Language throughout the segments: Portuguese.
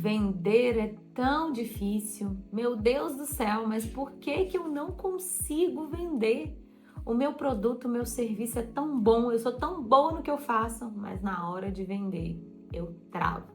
Vender é tão difícil. Meu Deus do céu, mas por que que eu não consigo vender? O meu produto, o meu serviço é tão bom, eu sou tão boa no que eu faço, mas na hora de vender eu travo.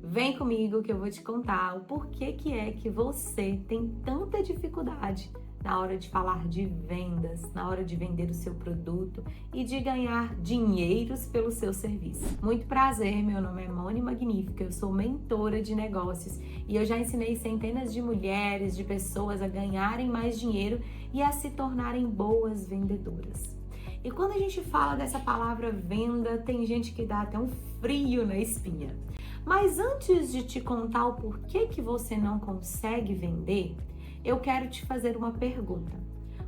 Vem comigo que eu vou te contar o porquê que é que você tem tanta dificuldade na hora de falar de vendas, na hora de vender o seu produto e de ganhar dinheiros pelo seu serviço. Muito prazer, meu nome é Moni Magnífica, eu sou mentora de negócios e eu já ensinei centenas de mulheres, de pessoas a ganharem mais dinheiro e a se tornarem boas vendedoras. E quando a gente fala dessa palavra venda, tem gente que dá até um frio na espinha. Mas antes de te contar o porquê que você não consegue vender, eu quero te fazer uma pergunta.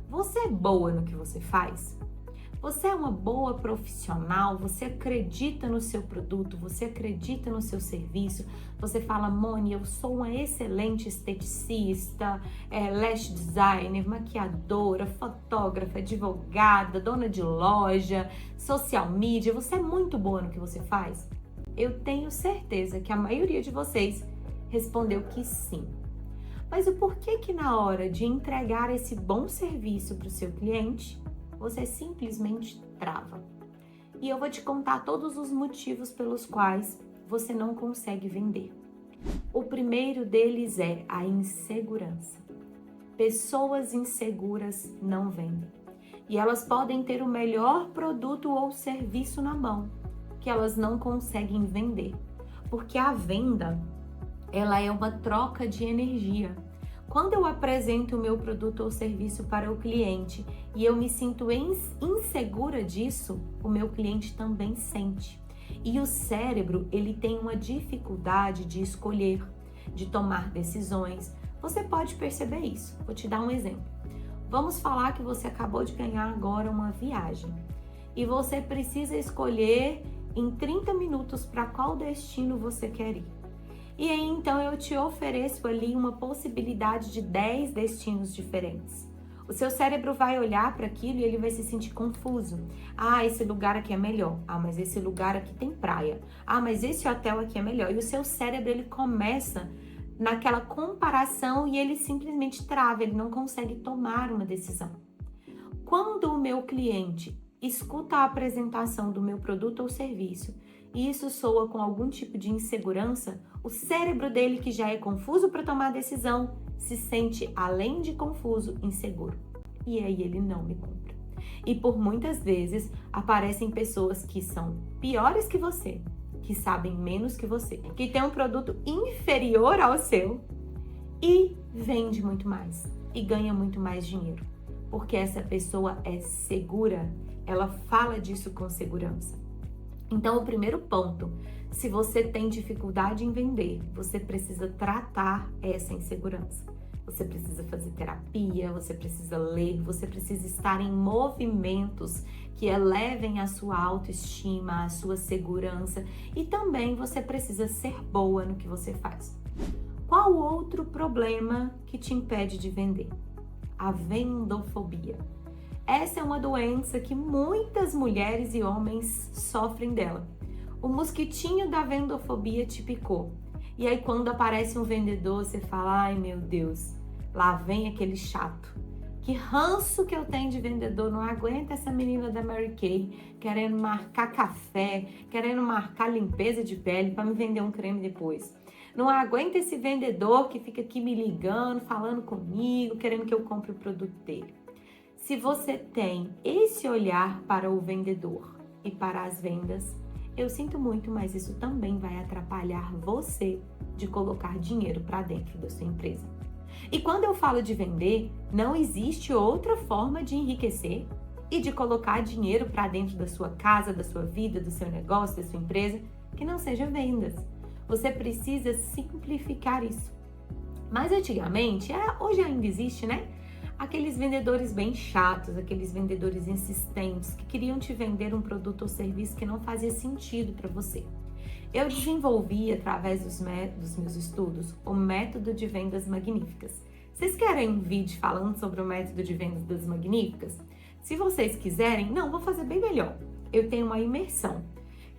Você é boa no que você faz? Você é uma boa profissional? Você acredita no seu produto? Você acredita no seu serviço? Você fala, Moni, eu sou uma excelente esteticista, lash designer, maquiadora, fotógrafa, advogada, dona de loja, social media. Você é muito boa no que você faz? Eu tenho certeza que a maioria de vocês respondeu que sim. Mas o porquê que na hora de entregar esse bom serviço para o seu cliente, você simplesmente trava? E eu vou te contar todos os motivos pelos quais você não consegue vender. O primeiro deles é a insegurança. Pessoas inseguras não vendem. E elas podem ter o melhor produto ou serviço na mão, que elas não conseguem vender. Porque a venda, ela é uma troca de energia. Quando eu apresento o meu produto ou serviço para o cliente e eu me sinto insegura disso, o meu cliente também sente. E o cérebro, ele tem uma dificuldade de escolher, de tomar decisões. Você pode perceber isso. Vou te dar um exemplo. Vamos falar que você acabou de ganhar agora uma viagem e você precisa escolher em 30 minutos para qual destino você quer ir. E aí, então, eu te ofereço ali uma possibilidade de 10 destinos diferentes. O seu cérebro vai olhar para aquilo e ele vai se sentir confuso. Ah, esse lugar aqui é melhor. Ah, mas esse lugar aqui tem praia. Ah, mas esse hotel aqui é melhor. E o seu cérebro, ele começa naquela comparação e ele simplesmente trava, ele não consegue tomar uma decisão. Quando o meu cliente escuta a apresentação do meu produto ou serviço e isso soa com algum tipo de insegurança, o cérebro dele, que já é confuso para tomar decisão, se sente, além de confuso, inseguro. E aí ele não me compra. E por muitas vezes aparecem pessoas que são piores que você, que sabem menos que você, que tem um produto inferior ao seu e vende muito mais e ganha muito mais dinheiro. Porque essa pessoa é segura, ela fala disso com segurança. Então, o primeiro ponto, se você tem dificuldade em vender, você precisa tratar essa insegurança. Você precisa fazer terapia, você precisa ler, você precisa estar em movimentos que elevem a sua autoestima, a sua segurança e também você precisa ser boa no que você faz. Qual outro problema que te impede de vender? A vendofobia. Essa é uma doença que muitas mulheres e homens sofrem dela. O mosquitinho da vendofobia te picou. E aí quando aparece um vendedor, você fala, ai meu Deus, lá vem aquele chato. Que ranço que eu tenho de vendedor, não aguento essa menina da Mary Kay querendo marcar café, querendo marcar limpeza de pele para me vender um creme depois. Não aguento esse vendedor que fica aqui me ligando, falando comigo, querendo que eu compre o produto dele. Se você tem esse olhar para o vendedor e para as vendas, eu sinto muito, mas isso também vai atrapalhar você de colocar dinheiro para dentro da sua empresa. E quando eu falo de vender, não existe outra forma de enriquecer e de colocar dinheiro para dentro da sua casa, da sua vida, do seu negócio, da sua empresa, que não seja vendas. Você precisa simplificar isso. Mas antigamente, hoje ainda existe, né? Aqueles vendedores bem chatos, aqueles vendedores insistentes que queriam te vender um produto ou serviço que não fazia sentido para você. Eu desenvolvi, através dos meus estudos, o método de vendas magníficas. Vocês querem um vídeo falando sobre o método de vendas das magníficas? Se vocês quiserem, vou fazer bem melhor. Eu tenho uma imersão,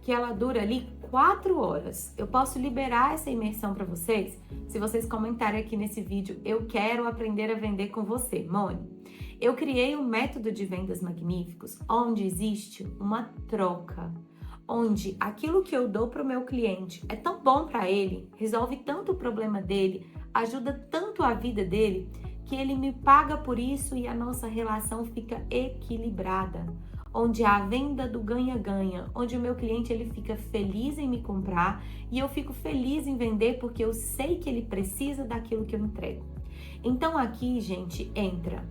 que ela dura ali 4 horas. Eu posso liberar essa imersão para vocês se vocês comentarem aqui nesse vídeo: eu quero aprender a vender com você, Moni. Eu criei um método de vendas magníficos onde existe uma troca, onde aquilo que eu dou para o meu cliente é tão bom para ele, resolve tanto o problema dele, ajuda tanto a vida dele, que ele me paga por isso e a nossa relação fica equilibrada. Onde há a venda do ganha-ganha, onde o meu cliente ele fica feliz em me comprar e eu fico feliz em vender porque eu sei que ele precisa daquilo que eu entrego. Então aqui, gente, entra.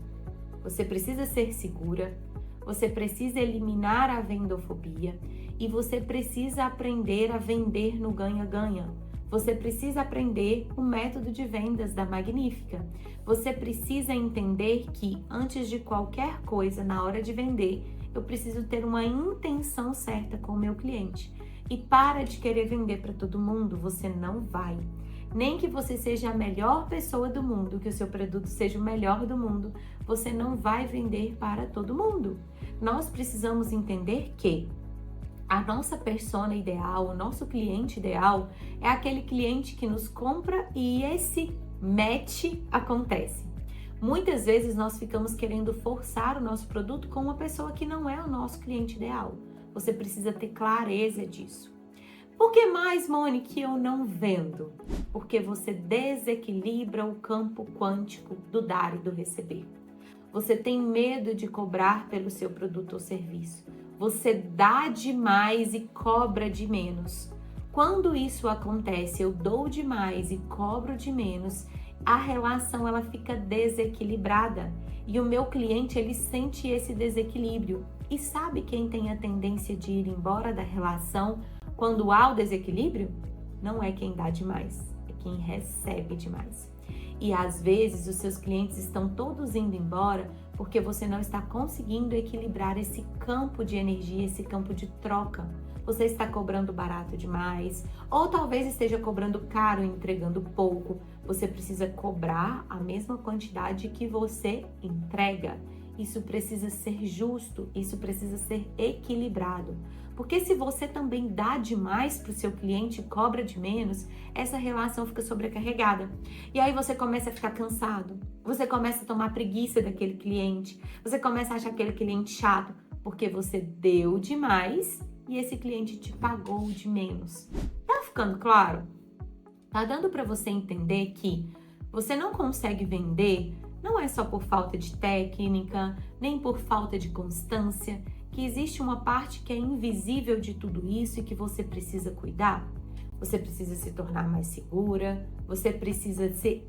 Você precisa ser segura, você precisa eliminar a vendofobia e você precisa aprender a vender no ganha-ganha. Você precisa aprender o método de vendas da Magnífica. Você precisa entender que antes de qualquer coisa, na hora de vender, eu preciso ter uma intenção certa com o meu cliente. E para de querer vender para todo mundo, você não vai. Nem que você seja a melhor pessoa do mundo, que o seu produto seja o melhor do mundo, você não vai vender para todo mundo. Nós precisamos entender que a nossa persona ideal, o nosso cliente ideal, é aquele cliente que nos compra e esse match acontece. Muitas vezes nós ficamos querendo forçar o nosso produto com uma pessoa que não é o nosso cliente ideal. Você precisa ter clareza disso. Por que mais, Moni, que eu não vendo? Porque você desequilibra o campo quântico do dar e do receber. Você tem medo de cobrar pelo seu produto ou serviço. Você dá demais e cobra de menos. Quando isso acontece, eu dou demais e cobro de menos, a relação ela fica desequilibrada e o meu cliente ele sente esse desequilíbrio. E sabe quem tem a tendência de ir embora da relação quando há o desequilíbrio? Não é quem dá demais, é quem recebe demais. E às vezes os seus clientes estão todos indo embora porque você não está conseguindo equilibrar esse campo de energia, esse campo de troca. Você está cobrando barato demais, ou talvez esteja cobrando caro e entregando pouco. Você precisa cobrar a mesma quantidade que você entrega. Isso precisa ser justo, isso precisa ser equilibrado. Porque se você também dá demais para o seu cliente e cobra de menos, essa relação fica sobrecarregada. E aí você começa a ficar cansado, você começa a tomar preguiça daquele cliente, você começa a achar aquele cliente chato, porque você deu demais e esse cliente te pagou de menos. Tá ficando claro? Tá dando para você entender que você não consegue vender, não é só por falta de técnica, nem por falta de constância, que existe uma parte que é invisível de tudo isso e que você precisa cuidar. Você precisa se tornar mais segura, você precisa se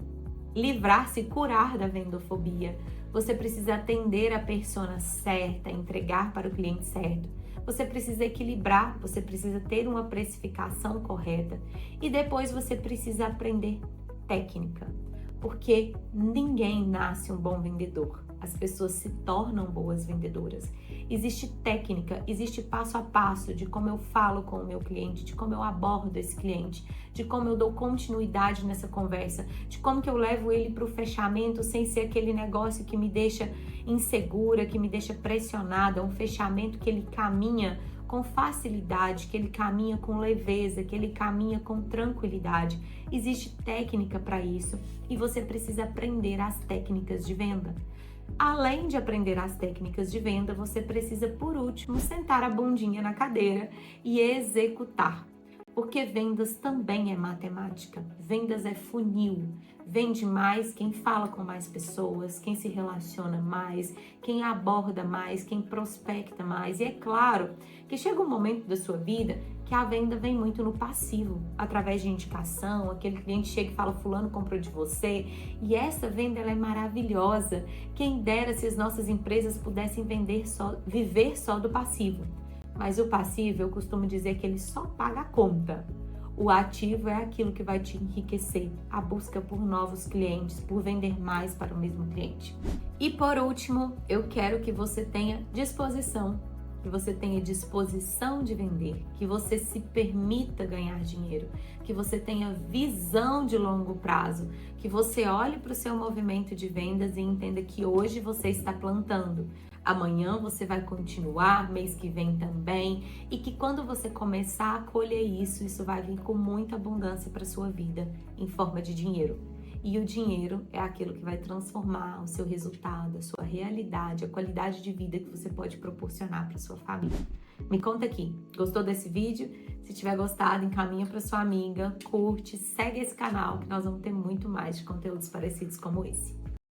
livrar, se curar da vendofobia, você precisa atender a persona certa, entregar para o cliente certo. Você precisa equilibrar, você precisa ter uma precificação correta e depois você precisa aprender técnica, porque ninguém nasce um bom vendedor, as pessoas se tornam boas vendedoras. Existe técnica, existe passo a passo de como eu falo com o meu cliente, de como eu abordo esse cliente, de como eu dou continuidade nessa conversa, de como que eu levo ele para o fechamento sem ser aquele negócio que me deixa insegura, que me deixa pressionada, um fechamento que ele caminha com facilidade, que ele caminha com leveza, que ele caminha com tranquilidade. Existe técnica para isso e você precisa aprender as técnicas de venda. Além de aprender as técnicas de venda, você precisa, por último, sentar a bundinha na cadeira e executar. Porque vendas também é matemática, vendas é funil. Vende mais quem fala com mais pessoas, quem se relaciona mais, quem aborda mais, quem prospecta mais. E é claro que chega um momento da sua vida que a venda vem muito no passivo, através de indicação, aquele cliente chega e fala, fulano comprou de você, e essa venda ela é maravilhosa. Quem dera se as nossas empresas pudessem viver só do passivo. Mas o passivo, eu costumo dizer que ele só paga a conta. O ativo é aquilo que vai te enriquecer, a busca por novos clientes, por vender mais para o mesmo cliente. E por último, eu quero que você tenha disposição, que você tenha disposição de vender, que você se permita ganhar dinheiro, que você tenha visão de longo prazo, que você olhe para o seu movimento de vendas e entenda que hoje você está plantando. amanhã você vai continuar, mês que vem também, e que quando você começar a colher isso vai vir com muita abundância para sua vida em forma de dinheiro. E o dinheiro é aquilo que vai transformar o seu resultado, a sua realidade, a qualidade de vida que você pode proporcionar para sua família. Me conta aqui, gostou desse vídeo? Se tiver gostado, encaminha para sua amiga, curte, segue esse canal que nós vamos ter muito mais de conteúdos parecidos como esse.